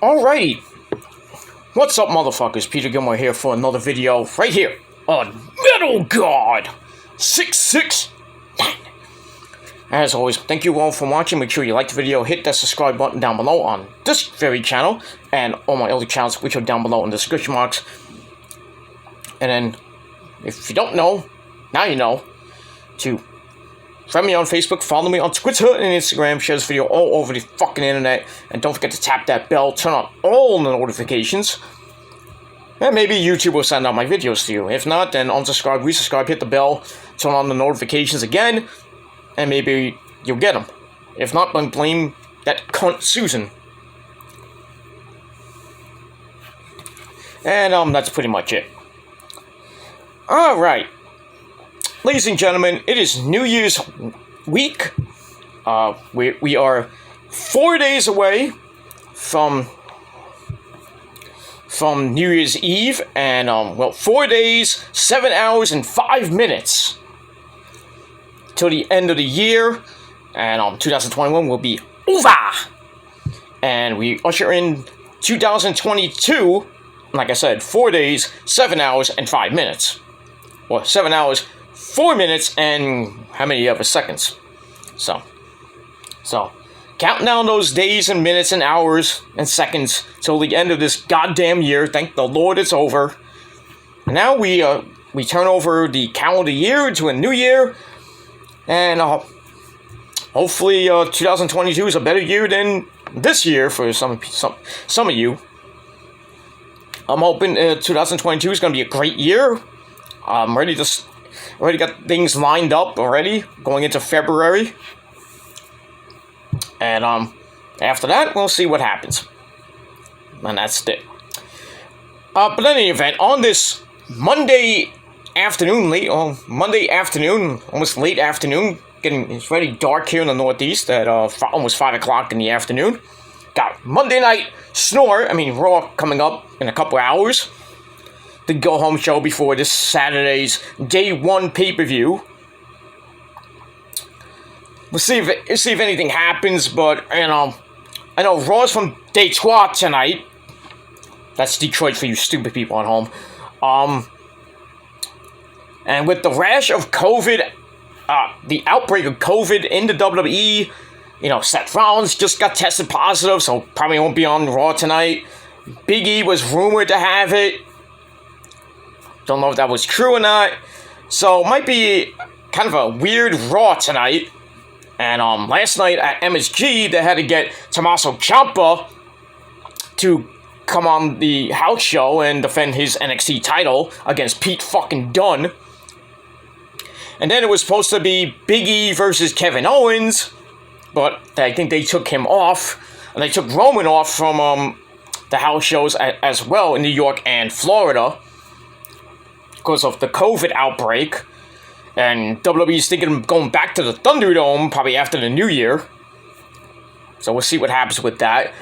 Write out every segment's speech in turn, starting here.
Alrighty. What's up, motherfuckers? Peter Gilmore here for another video right here on Metal God 669. As always, thank you all for watching. Make sure you like the video, hit that subscribe button down below on this very channel and all my other channels, which are down below in the description box. And then, if you don't know, now you know, to friend me on Facebook, follow me on Twitter and Instagram, share this video all over the fucking internet, and don't forget to tap that bell, turn on all the notifications, and maybe YouTube will send out my videos to you. If not, then unsubscribe, resubscribe, hit the bell, turn on the notifications again, and maybe you'll get them. If not, then blame that cunt Susan. And that's pretty much it. Alright. Ladies and gentlemen, it is New Year's week. We are 4 days away from New Year's Eve, and 4 days, 7 hours, and 5 minutes till the end of the year, and 2021 will be over, and we usher in 2022. Like I said, 4 days, 7 hours, and 5 minutes, or 7 hours. 4 minutes and how many other seconds? So counting down those days and minutes and hours and seconds till the end of this goddamn year. Thank the Lord it's over. And now we turn over the calendar year to a new year, and hopefully 2022 is a better year than this year for some of you. I'm hoping 2022 is going to be a great year. I'm ready to. Already got things lined up already, going into February. And after that, we'll see what happens. And that's it. But in any event, on this Monday afternoon, almost late afternoon, it's already dark here in the Northeast at almost 5 o'clock in the afternoon. Got Monday Night Raw coming up in a couple hours. The go-home show before this Saturday's Day 1 pay-per-view. We'll see if anything happens, but, I know Raw's from Detroit tonight. That's Detroit for you stupid people at home. And with the rash of COVID, the outbreak of COVID in the WWE, Seth Rollins just got tested positive, so probably won't be on Raw tonight. Big E was rumored to have it. Don't know if that was true or not. So, might be kind of a weird Raw tonight. And last night at MSG, they had to get Tommaso Ciampa to come on the house show and defend his NXT title against Pete fucking Dunne. And then it was supposed to be Big E versus Kevin Owens, but I think they took him off. And they took Roman off from the house shows as well in New York and Florida, because of the COVID outbreak, and WWE's thinking of going back to the Thunderdome probably after the new year. So we'll see what happens with that.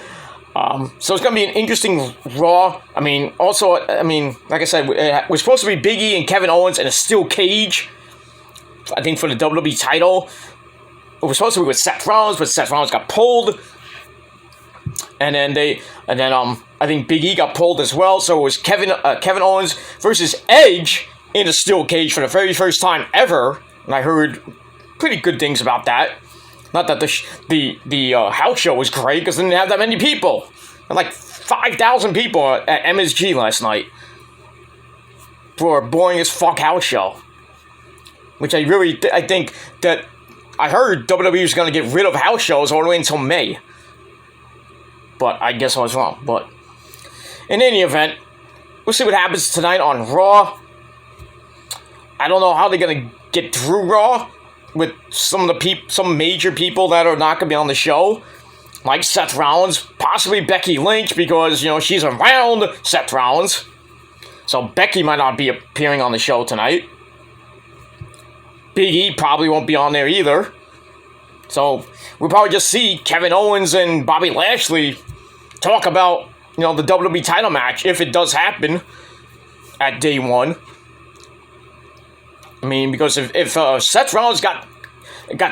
So it's going to be an interesting Raw. Like I said, it was supposed to be Big E and Kevin Owens in a steel cage, I think, for the WWE title. It was supposed to be with Seth Rollins, but Seth Rollins got pulled. And then I think Big E got pulled as well, so it was Kevin Owens versus Edge in a steel cage for the very first time ever, and I heard pretty good things about that. Not that the house show was great, because it didn't have that many people. There were like 5,000 people at MSG last night for a boring as fuck house show. Which I think that I heard WWE was going to get rid of house shows all the way until May. But I guess I was wrong. But in any event, we'll see what happens tonight on Raw. I don't know how they're going to get through Raw with some major people that are not going to be on the show, like Seth Rollins, possibly Becky Lynch, because, she's around Seth Rollins. So Becky might not be appearing on the show tonight. Big E probably won't be on there either. So we'll probably just see Kevin Owens and Bobby Lashley talk about, the WWE title match, if it does happen at Day 1. Because if Seth Rollins got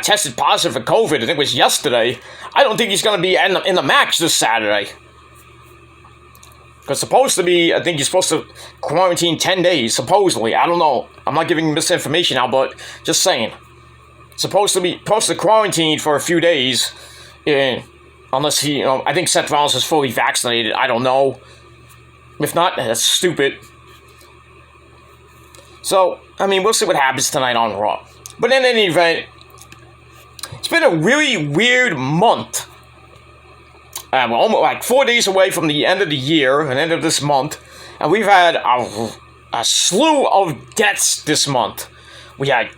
tested positive for COVID, I think it was yesterday, I don't think he's going to be in the match this Saturday. Because supposed to be, I think you're supposed to quarantine 10 days, supposedly. I don't know. I'm not giving misinformation out, but just saying. Supposed to quarantine for a few days. Unless he, I think Seth Rollins is fully vaccinated. I don't know. If not, that's stupid. So, I mean, we'll see what happens tonight on Raw. But in any event, it's been a really weird month. We're almost like 4 days away from the end of the year, and end of this month, and we've had a slew of deaths this month. We had,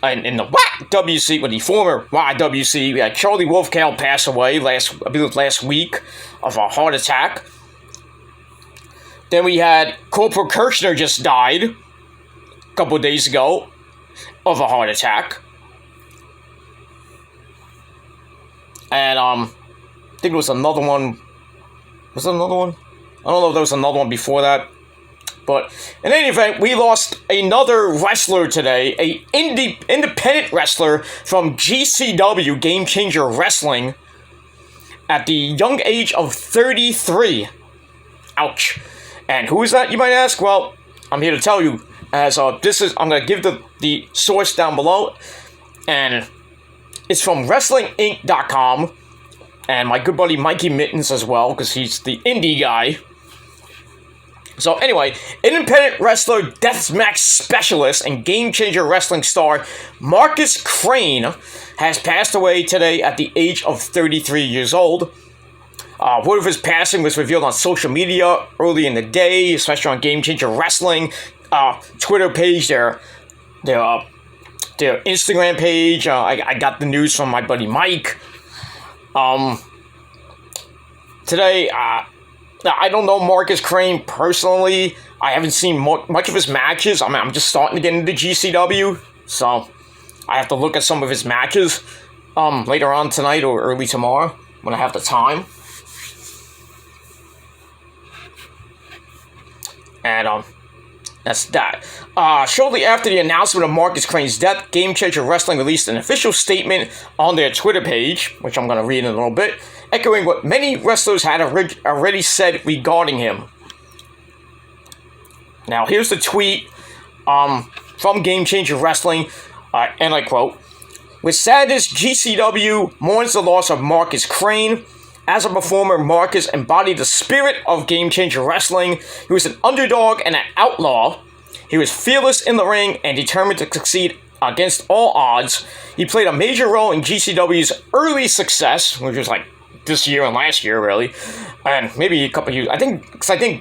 in the YWC, with the former YWC, we had Charlie Wolfcow pass away last week of a heart attack. Then we had Corporal Kirshner just died a couple of days ago of a heart attack. And, I think there was another one. Was there another one? I don't know if there was another one before that. But in any event, we lost another wrestler today. A independent wrestler from GCW, Game Changer Wrestling, at the young age of 33. Ouch. And who is that, you might ask? Well, I'm here to tell you. As I'm going to give the source down below. And it's from WrestlingInc.com. And my good buddy Mikey Mittens as well, because he's the indie guy. So anyway, independent wrestler, deathmatch specialist, and Game Changer Wrestling star Marcus Crane has passed away today at the age of 33 years old. Word of his passing was revealed on social media early in the day, especially on Game Changer Wrestling, Twitter page, their Instagram page. I got the news from my buddy Mike. Today, I don't know Marcus Crane personally. I haven't seen much of his matches. I mean, I'm just starting to get into GCW, so I have to look at some of his matches later on tonight or early tomorrow when I have the time. And that's that. Shortly after the announcement of Marcus Crane's death, Game Changer Wrestling released an official statement on their Twitter page, which I'm going to read in a little bit, echoing what many wrestlers had already said regarding him. Now, here's the tweet from Game Changer Wrestling, and I quote, "With sadness, GCW mourns the loss of Marcus Crane. As a performer, Marcus embodied the spirit of Game Changer Wrestling. He was an underdog and an outlaw. He was fearless in the ring and determined to succeed against all odds. He played a major role in GCW's early success," which was like this year and last year, really, and maybe a couple years. I think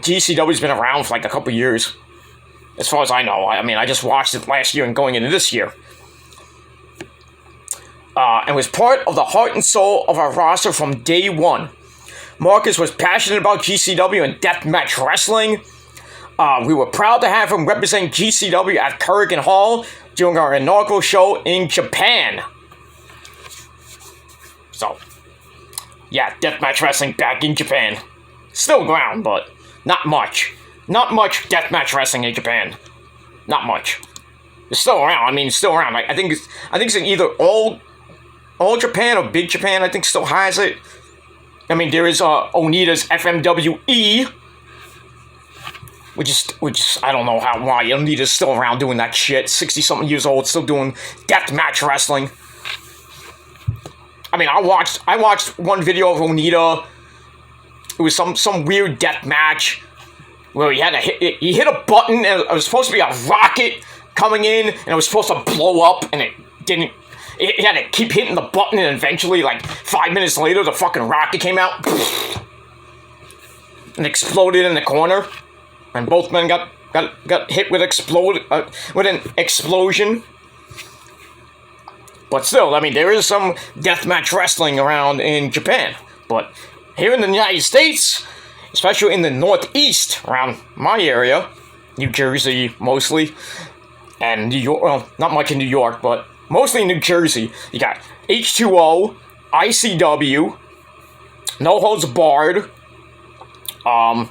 GCW's been around for like a couple years, as far as I know. I mean, I just watched it last year and going into this year. And was part of the heart and soul of our roster from day one. Marcus was passionate about GCW and Deathmatch Wrestling. We were proud to have him represent GCW at Korakuen Hall during our inaugural show in Japan. So, yeah, Deathmatch Wrestling back in Japan. Still around, but not much. Not much Deathmatch Wrestling in Japan. Not much. It's still around. I mean, it's still around. I think it's in either All Japan or Big Japan, I think, still has it. I mean, there is Onita's FMWE, which is I don't know why Onita's still around doing that shit. 60-something years old, still doing deathmatch wrestling. I mean, I watched one video of Onita. It was some weird death match where he hit a button and it was supposed to be a rocket coming in and it was supposed to blow up and it didn't. He had to keep hitting the button, and eventually, like 5 minutes later, the fucking rocket came out and exploded in the corner, and both men got hit with an explosion. But still, I mean, there is some deathmatch wrestling around in Japan, but here in the United States, especially in the Northeast, around my area, New Jersey mostly, and New York. Well, not much in New York, but mostly in New Jersey, you got H2O, ICW, No Holds Barred, and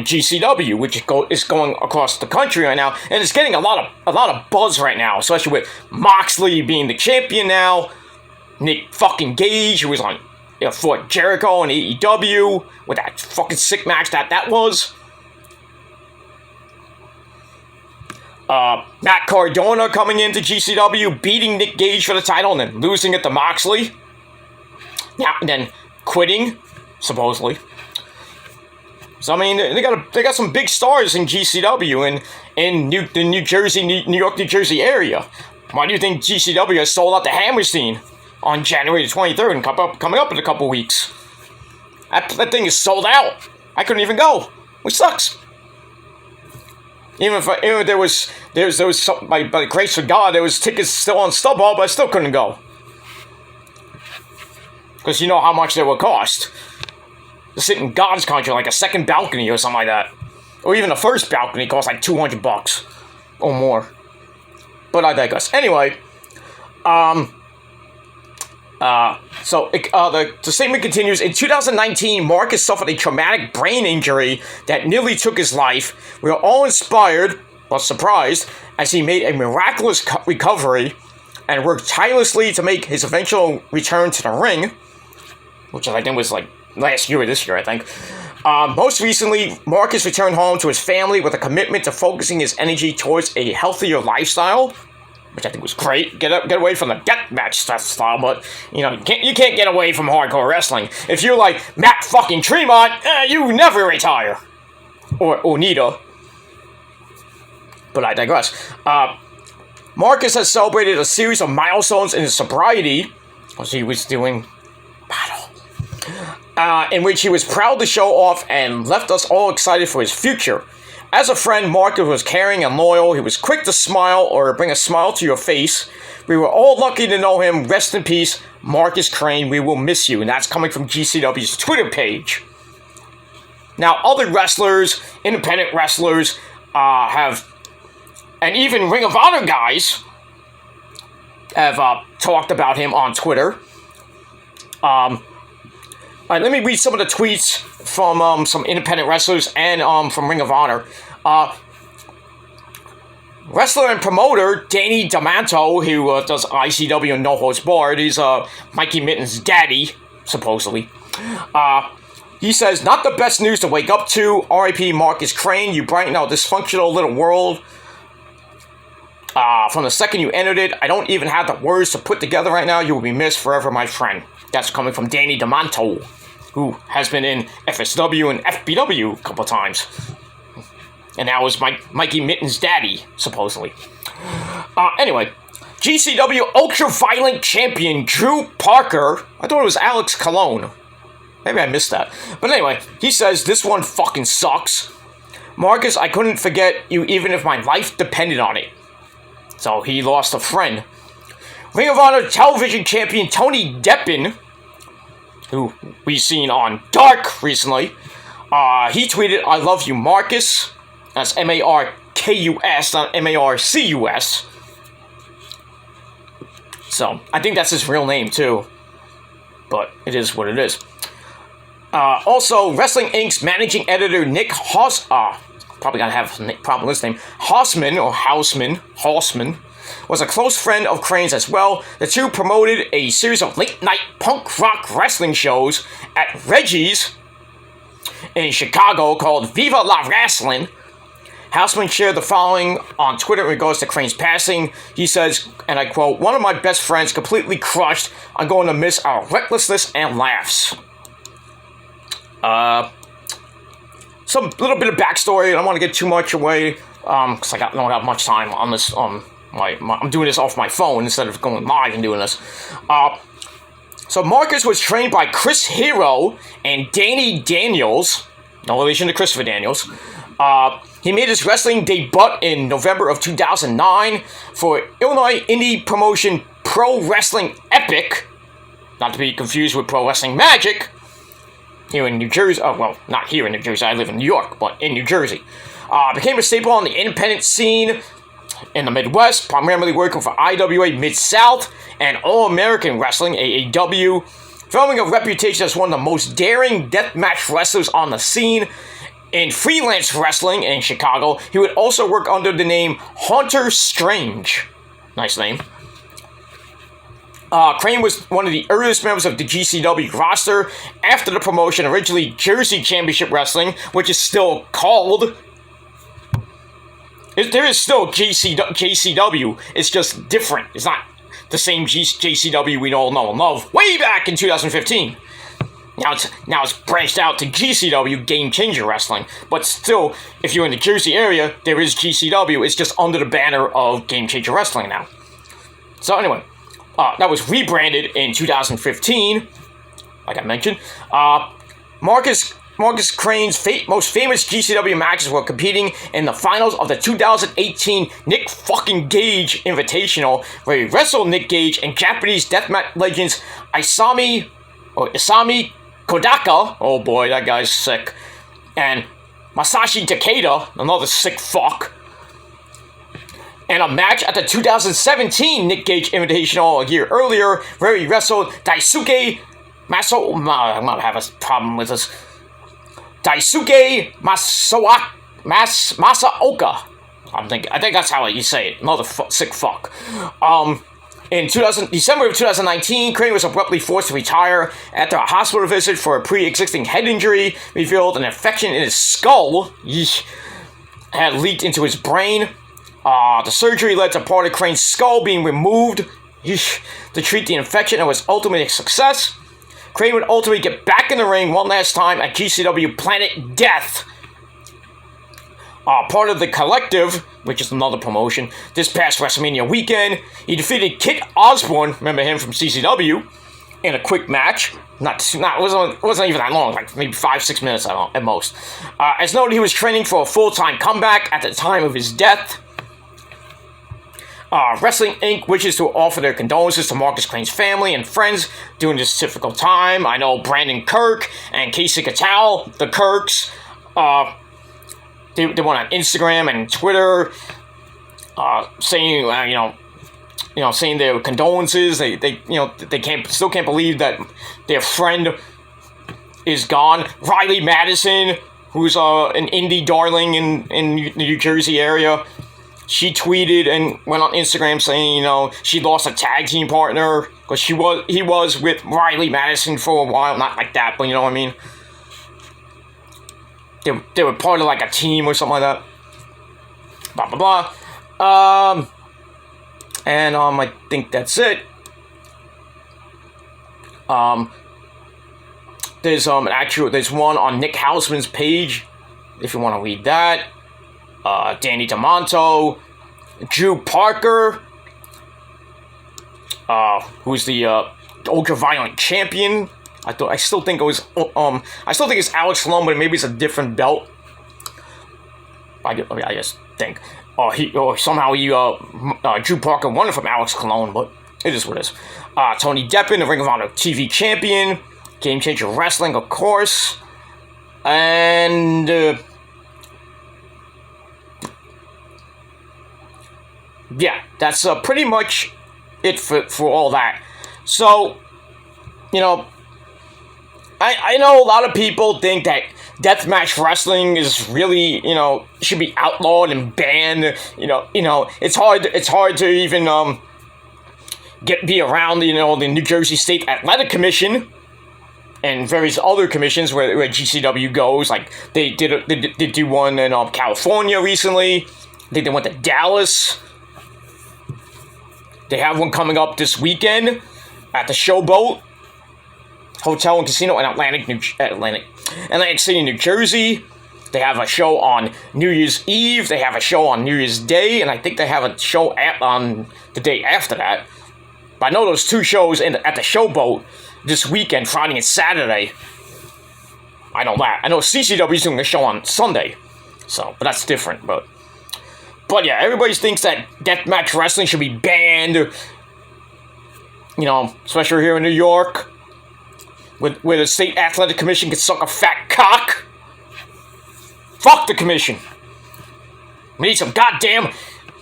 GCW, which is going across the country right now, and it's getting a lot of buzz right now, especially with Moxley being the champion now, Nick fucking Gage, who was on fought Jericho in AEW with that fucking sick match that was. Matt Cardona coming into GCW, beating Nick Gage for the title and then losing it to Moxley. Yeah, and then quitting, supposedly. So I mean, they got some big stars in GCW and in the New York, New Jersey area. Why do you think GCW has sold out the Hammerstein on January the 23rd and coming up in a couple weeks? That thing is sold out. I couldn't even go, which sucks. Even if there was something by the grace of God, there was tickets still on StubHub, but I still couldn't go. Because you know how much they would cost. To sit in God's country, like a second balcony or something like that. Or even the first balcony costs like $200 or more. But I digress. Anyway, the statement continues. In 2019, Marcus suffered a traumatic brain injury that nearly took his life. We are all inspired, but surprised, as he made a miraculous recovery and worked tirelessly to make his eventual return to the ring, which I think was like last year or this year, I think. Most recently, Marcus returned home to his family with a commitment to focusing his energy towards a healthier lifestyle, which I think was great. Get away from the deathmatch style, but you can't get away from hardcore wrestling. If you're like Matt fucking Tremont, you never retire, or neither. But I digress. Marcus has celebrated a series of milestones in his sobriety, as he was doing battle. In which he was proud to show off and left us all excited for his future. As a friend, Marcus was caring and loyal. He was quick to smile or bring a smile to your face. We were all lucky to know him. Rest in peace, Marcus Crane. We will miss you. And that's coming from GCW's Twitter page. Now, other wrestlers, independent wrestlers, and even Ring of Honor guys have talked about him on Twitter. Alright, let me read some of the tweets from some independent wrestlers and from Ring of Honor. Wrestler and promoter Danny D'Amato, who does ICW and No Holds Barred, he's Mikey Mitten's daddy, supposedly. He says, not the best news to wake up to. R.I.P. Marcus Crane, you brighten our dysfunctional little world. From the second you entered it, I don't even have the words to put together right now. You will be missed forever, my friend. That's coming from Danny D'Amato, who has been in FSW and FBW a couple times. And now is Mikey Mitten's daddy, supposedly. Anyway, GCW Ultra-Violent Champion Drew Parker. I thought it was Alex Colon. Maybe I missed that. But anyway, he says, this one fucking sucks. Marcus, I couldn't forget you even if my life depended on it. So he lost a friend. Ring of Honor Television Champion Tony Deppen, who we've seen on Dark recently, he tweeted, I love you, Marcus. That's M-A-R-K-U-S, not M-A-R-C-U-S. So, I think that's his real name, too. But it is what it is. Also, Wrestling Inc.'s managing editor Nick probably gotta have a problem with his name, Hausman, was a close friend of Crane's as well. The two promoted a series of late-night punk rock wrestling shows at Reggie's in Chicago called Viva La Wrestling. Hausman shared the following on Twitter in regards to Crane's passing. He says, and I quote, one of my best friends completely crushed. I'm going to miss our recklessness and laughs. Some little bit of backstory. I don't want to get too much away because I don't have much time on this. I'm doing this off my phone instead of going live and doing this. So Marcus was trained by Chris Hero and Danny Daniels, no relation to Christopher Daniels. He made his wrestling debut in November of 2009 for Illinois indie promotion Pro Wrestling Epic, not to be confused with Pro Wrestling Magic, here in New Jersey. Well, not here in New Jersey, I live in New York, but in New Jersey. Became a staple on the independent scene in the Midwest, primarily working for IWA Mid-South and All-American Wrestling, AAW, filming a reputation as one of the most daring deathmatch wrestlers on the scene. In freelance wrestling in Chicago, he would also work under the name Haunter Strange. Nice name. Crane was one of the earliest members of the GCW roster after the promotion, originally Jersey Championship Wrestling, which is still called. There is still JCW. It's just different. It's not the same JCW we all know and love way back in 2015. Now it's branched out to GCW, Game Changer Wrestling. But still, if you're in the Jersey area, there is GCW. It's just under the banner of Game Changer Wrestling now. So anyway, that was rebranded in 2015, like I mentioned. Marcus Crane's most famous GCW matches were competing in the finals of the 2018 Nick fucking Gage Invitational, where he wrestled Nick Gage and Japanese deathmatch legends Isami Kodaka, oh boy, that guy's sick, and Masashi Takeda, another sick fuck. And a match at the 2017 Nick Gage Invitational a year earlier, where he wrestled Daisuke I'm gonna have a problem with this. Daisuke Masaoka. I think that's how you say it. Another sick fuck. In December of 2019, Crane was abruptly forced to retire after a hospital visit for a pre-existing head injury, revealed an infection in his skull had leaked into his brain. The surgery led to part of Crane's skull being removed to treat the infection and was ultimately a success. Crane would ultimately get back in the ring one last time at GCW Planet Death. Part of the Collective, which is another promotion, this past WrestleMania weekend, he defeated Kit Osborne, remember him from CCW, in a quick match. It wasn't even that long, like maybe 5-6 minutes at most. As noted, he was training for a full-time comeback at the time of his death. Wrestling Inc. wishes to offer their condolences to Marcus Crane's family and friends during this difficult time. I know Brandon Kirk and Casey Catal, the Kirks, they went on Instagram and Twitter, saying saying their condolences. They still can't believe that their friend is gone. Riley Madison, who's an indie darling in the New Jersey area, she tweeted and went on Instagram saying, she lost a tag team partner because he was with Riley Madison for a while. Not like that, but you know what I mean. They were part of like a team or something like that. Blah blah blah. And I think that's it. There's one on Nick Hausman's page if you want to read that. Danny DeMonto, Drew Parker, who's the ultra violent champion. I still think it's Alex Colon, but maybe it's a different belt. I just think. Somehow Drew Parker won it from Alex Colon, but it is what it is. Tony Deppen, the Ring of Honor TV champion, Game Changer Wrestling, of course, and yeah, that's pretty much it for all that. So, I know a lot of people think that deathmatch wrestling is really, should be outlawed and banned. It's hard to even be around, the New Jersey State Athletic Commission and various other commissions where GCW goes. Like they did do one in California recently. I think they went to Dallas. They have one coming up this weekend at the Showboat Hotel and Casino in Atlantic City, New Jersey. They have a show on New Year's Eve. They have a show on New Year's Day, and I think they have a show on the day after that. But I know those two shows at the Showboat this weekend, Friday and Saturday. I know that. I know CCW's doing a show on Sunday, but that's different. But yeah, everybody thinks that deathmatch wrestling should be banned. Especially here in New York, where the State Athletic Commission can suck a fat cock. Fuck the commission. We need some goddamn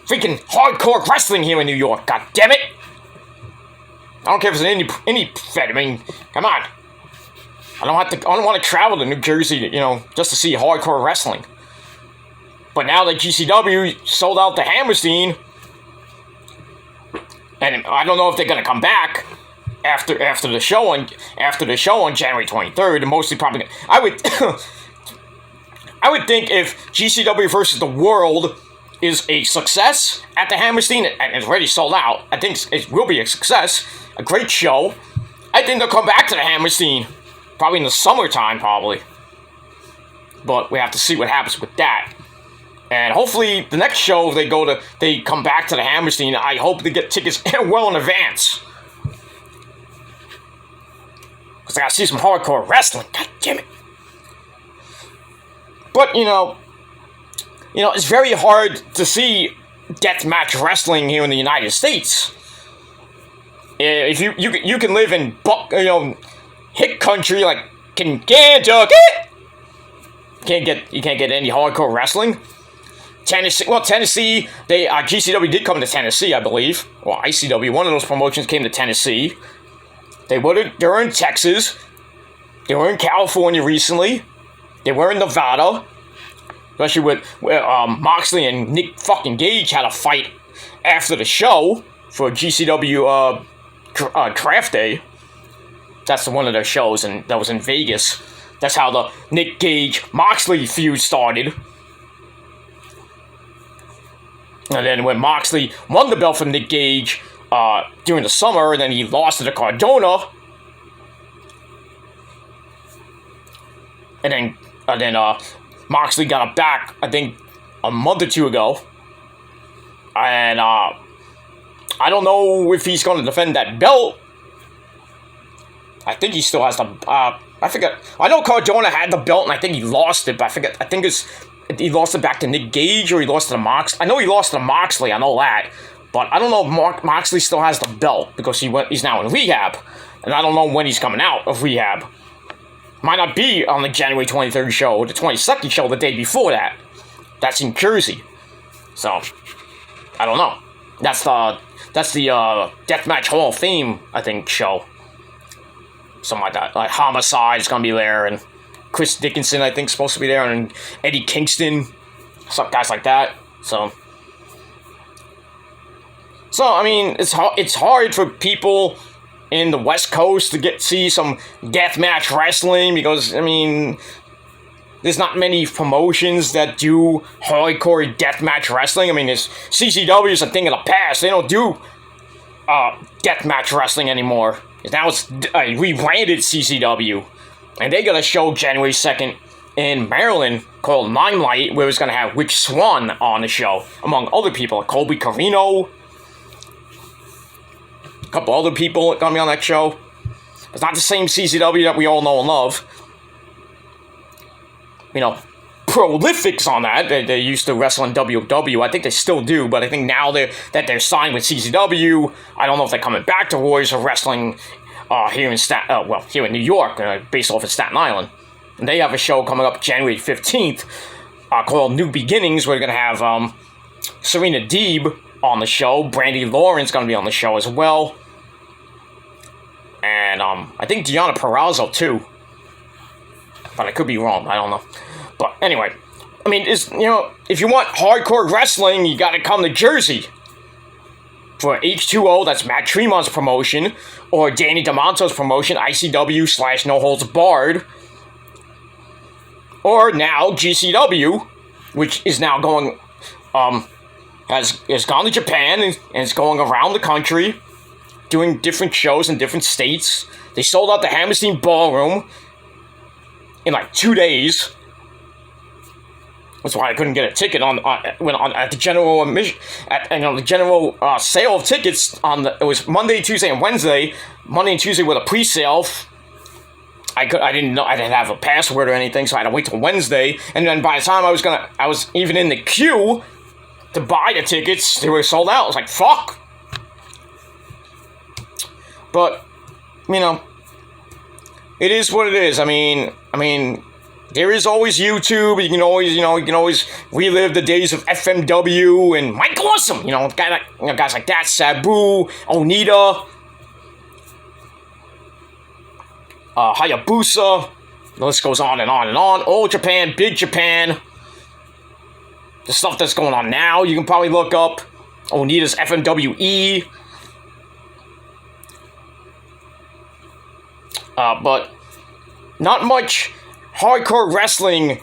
freaking hardcore wrestling here in New York. God damn it. I don't care if it's an indie fed. I mean, come on. I don't want to travel to New Jersey, just to see hardcore wrestling. But now that GCW sold out the Hammerstein, and I don't know if they're going to come back. after the show on January 23rd, mostly probably I would I would think if GCW versus the World is a success at the Hammerstein and it's already sold out, I think it will be a success, a great show. I think they'll come back to the Hammerstein probably in the summertime, probably. But we have to see what happens with that. And hopefully the next show they come back to the Hammerstein. I hope they get tickets well in advance. Because I gotta see some hardcore wrestling. God damn it. But, it's very hard to see deathmatch wrestling here in the United States. If you can live in hick country like Kentucky, you can't get any hardcore wrestling. Tennessee, GCW did come to Tennessee, I believe. Well, ICW, one of those promotions came to Tennessee. They're in Texas. They were in California recently. They were in Nevada. Especially with Moxley and Nick fucking Gage had a fight after the show for GCW Draft Day. That's one of their shows, and that was in Vegas. That's how the Nick Gage Moxley feud started. And then when Moxley won the belt from Nick Gage during the summer, and then he lost to the Cardona. And then Moxley got it back, I think, a month or two ago. And I don't know if he's going to defend that belt. I think he still has the... I forget. I know Cardona had the belt, and I think he lost it, but I forget. I think he lost it back to Nick Gage, or he lost it to Mox. I know he lost it to Moxley, I know that. But I don't know if Moxley still has the belt, because he's now in rehab. And I don't know when he's coming out of rehab. Might not be on the January 23rd show, or the 22nd show the day before that. That's in Jersey. So, I don't know. That's the Deathmatch Hall of Fame, I think, show. Something like that. Like Homicide's gonna be there, and Chris Dickinson, I think, is supposed to be there, and Eddie Kingston, some guys like that. So I mean, it's hard for people in the West Coast to see some deathmatch wrestling, because, I mean, there's not many promotions that do hardcore deathmatch wrestling. I mean, CCW is a thing of the past. They don't do deathmatch wrestling anymore. Now it's rebranded CCW. And they got a show January 2nd in Maryland called Limelight, where it's going to have Rich Swann on the show, among other people, like Colby Carino. A couple other people are going to be on that show. It's not the same CCW that we all know and love. Prolific's on that. They used to wrestle in WW. I think they still do, but I think now that they're signed with CCW, I don't know if they're coming back to Warriors of Wrestling here in New York, based off of Staten Island. And they have a show coming up January 15th called New Beginnings, where they're going to have Serena Deeb on the show. Brandy Lawrence going to be on the show as well. And I think Deonna Purrazzo too. But I could be wrong. I don't know. But anyway, I mean, if you want hardcore wrestling, you got to come to Jersey. For H2O, that's Matt Tremont's promotion, or Danny DeMonto's promotion, ICW / No Holds Barred. Or now GCW, which is now going, has gone to Japan and is going around the country, doing different shows in different states. They sold out the Hammerstein Ballroom in like 2 days. That's why I couldn't get a ticket at the general admission, the general sale of tickets it was Monday, Tuesday, and Wednesday. Monday and Tuesday were the pre-sale. I didn't have a password or anything, so I had to wait till Wednesday. And then by the time I was even in the queue to buy the tickets, they were sold out. I was like, fuck. But it is what it is. I mean. There is always YouTube. You can always relive the days of FMW and Mike Awesome. Guys like that, Sabu, Onita, Hayabusa. The list goes on and on and on. Old Japan, Big Japan. The stuff that's going on now, you can probably look up. Onita's FMWE. But not much hardcore wrestling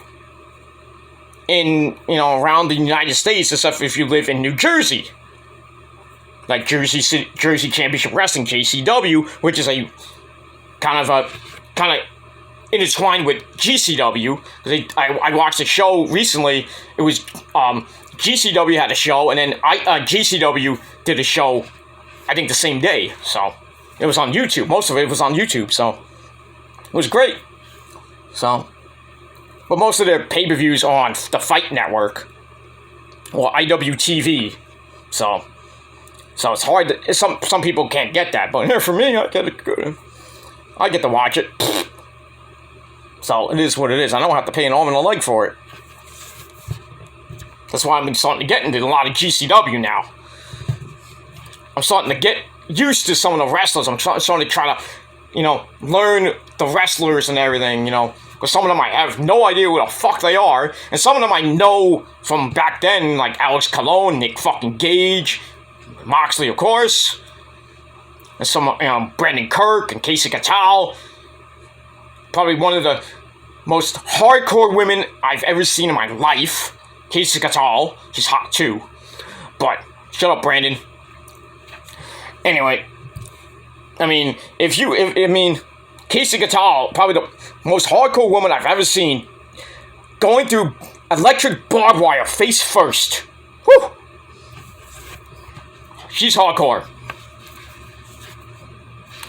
in, around the United States, except if you live in New Jersey. Like Jersey Championship Wrestling, JCW, which is a kind of intertwined with GCW. I watched a show recently. It was GCW had a show, and then GCW did a show, I think the same day. So it was on YouTube. Most of it was on YouTube. So it was great. So, but most of their pay-per-views are on the Fight Network or IWTV. So it's hard. Some people can't get that, but here for me, I get to watch it. So it is what it is. I don't have to pay an arm and a leg for it. That's why I've been starting to get into a lot of GCW now. I'm starting to get used to some of the wrestlers. I'm starting to try to, learn the wrestlers and everything, because some of them I have no idea who the fuck they are, and some of them I know from back then, like Alex Colon, Nick fucking Gage, Moxley, of course, and some, Brandon Kirk and Casey Catal. Probably one of the most hardcore women I've ever seen in my life, Casey Catal. She's hot too, but shut up, Brandon. Anyway, Casey Catal, probably the most hardcore woman I've ever seen, going through electric barbed wire face first. Whew! She's hardcore.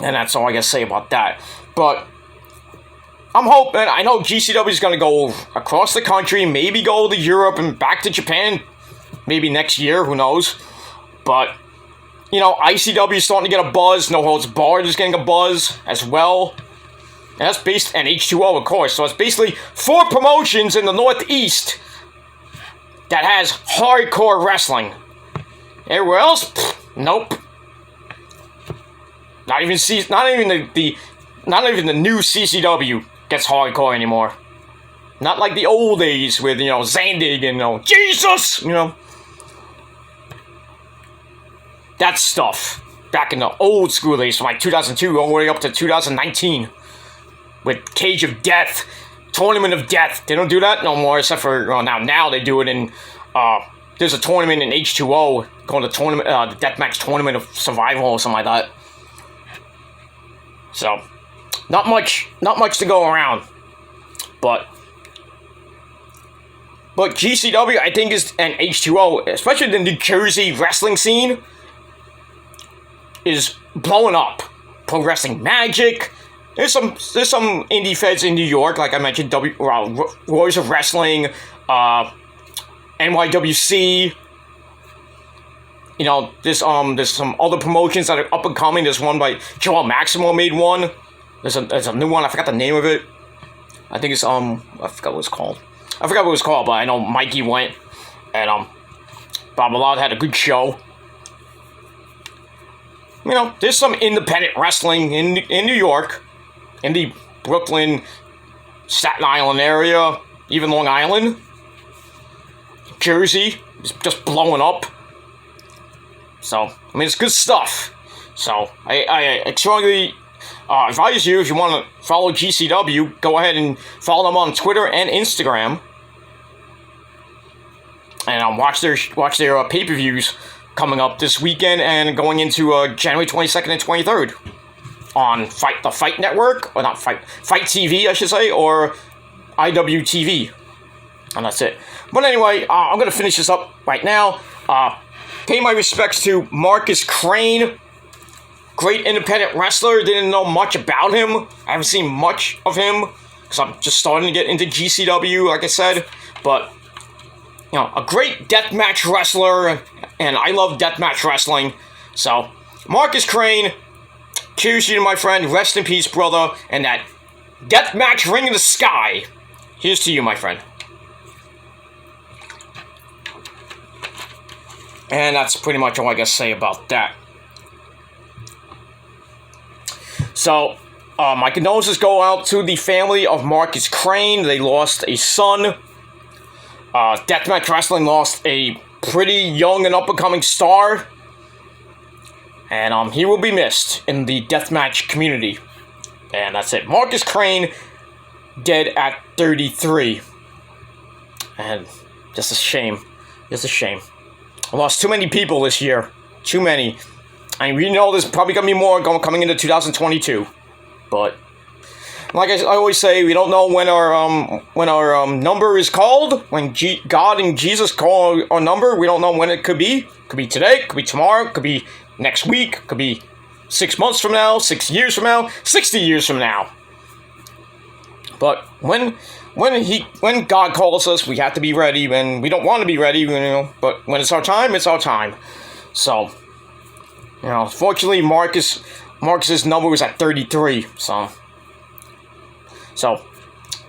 And that's all I gotta say about that. But I'm hoping, I know GCW is going to go across the country, maybe go to Europe and back to Japan, maybe next year, who knows. But, ICW is starting to get a buzz, No Holds Barred is getting a buzz as well. And that's based, and H2O, of course. So it's basically 4 promotions in the Northeast that has hardcore wrestling. Everywhere else, nope. Not even the new CCW gets hardcore anymore. Not like the old days with, Zandig and, Jesus, That stuff. Back in the old school days, from like 2002 all the way up to 2019. With Cage of Death, Tournament of Death. They don't do that no more, except for, now they do it in, there's a tournament in H2O called the Deathmatch Tournament of Survival or something like that. So, not much to go around. But GCW, I think, and H2O, especially the New Jersey wrestling scene, is blowing up. Pro Wrestling Magic. There's some indie feds in New York, like I mentioned, Warriors of Wrestling, NYWC. There's some other promotions that are up and coming. There's one by Joel Maximo made one. There's a new one. I forgot the name of it. I think it's I forgot what it's called. But I know Mikey went, and Bob Millard had a good show. There's some independent wrestling in New York, in the Brooklyn, Staten Island area, even Long Island, Jersey is just blowing up. So, it's good stuff. So, I strongly advise you, if you want to follow GCW, go ahead and follow them on Twitter and Instagram. And watch their pay-per-views coming up this weekend and going into January 22nd and 23rd on the Fight Network, or not Fight TV, I should say, or IWTV. And that's it. But anyway, I'm going to finish this up right now. Pay my respects to Marcus Crane. Great independent wrestler. Didn't know much about him. I haven't seen much of him because I'm just starting to get into GCW, like I said. But, a great deathmatch wrestler, and I love deathmatch wrestling. So, Marcus Crane, cheers to you, my friend. Rest in peace, brother. And that deathmatch ring in the sky. Here's to you, my friend. And that's pretty much all I gotta say about that. So, my condolences go out to the family of Marcus Crane. They lost a son. Deathmatch Wrestling lost a pretty young and up-and-coming star. And he will be missed in the deathmatch community. And that's it. Marcus Crane, dead at 33. And just a shame. Just a shame. I lost too many people this year. Too many. I mean, we know there's probably going to be more coming into 2022. But like I always say, we don't know when our number is called. When God and Jesus call our number, we don't know when it could be. Could be today, could be tomorrow, could be next week, could be 6 months from now, 6 years from now, 60 years from now. But when God calls us, we have to be ready. When we don't want to be ready, but when it's our time, it's our time. So, fortunately, Marcus's number was at 33. So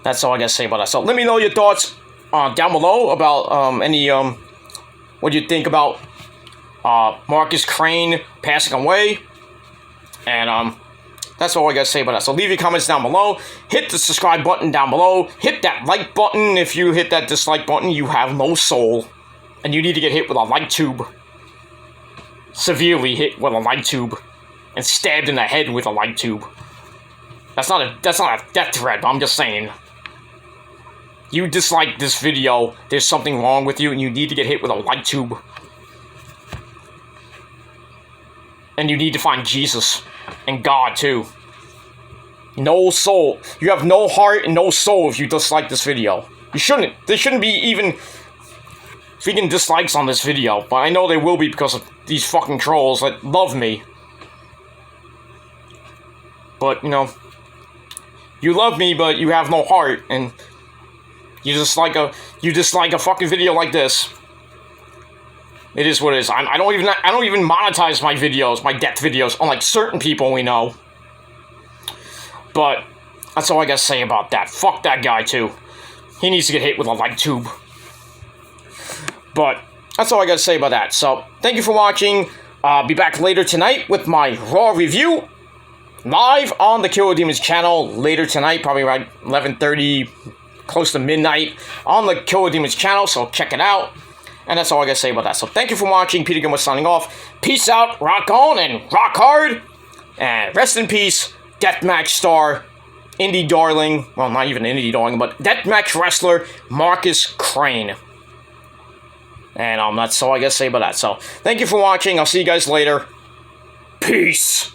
that's all I gotta say about that. So let me know your thoughts down below about what you think about Marcus Crane passing away. And that's all I gotta say about that. So leave your comments down below. Hit the subscribe button down below. Hit that like button. If you hit that dislike button, you have no soul. And you need to get hit with a light tube. Severely hit with a light tube. And stabbed in the head with a light tube. That's not a death threat, but I'm just saying. You dislike this video, there's something wrong with you, and you need to get hit with a light tube. And you need to find Jesus. And God, too. No soul. You have no heart and no soul if you dislike this video. You shouldn't. There shouldn't be even freaking dislikes on this video. But I know there will be because of these fucking trolls that love me. But, you love me, but you have no heart, and you dislike a fucking video like this. It is what it is. I don't even monetize my videos, my death videos, unlike certain people we know. But that's all I gotta say about that. Fuck that guy too. He needs to get hit with a light tube. But that's all I gotta say about that. So thank you for watching. Be back later tonight with my Raw review. Live on the Killer Demons channel later tonight, probably around 11:30, close to midnight, on the Killer Demons channel, so check it out. And that's all I gotta say about that. So thank you for watching. Peter Gilmore signing off. Peace out, rock on, and rock hard. And rest in peace, Deathmatch star, indie darling, well, not even indie darling, but Deathmatch wrestler, Marcus Crane. And that's all I gotta say about that. So thank you for watching. I'll see you guys later. Peace.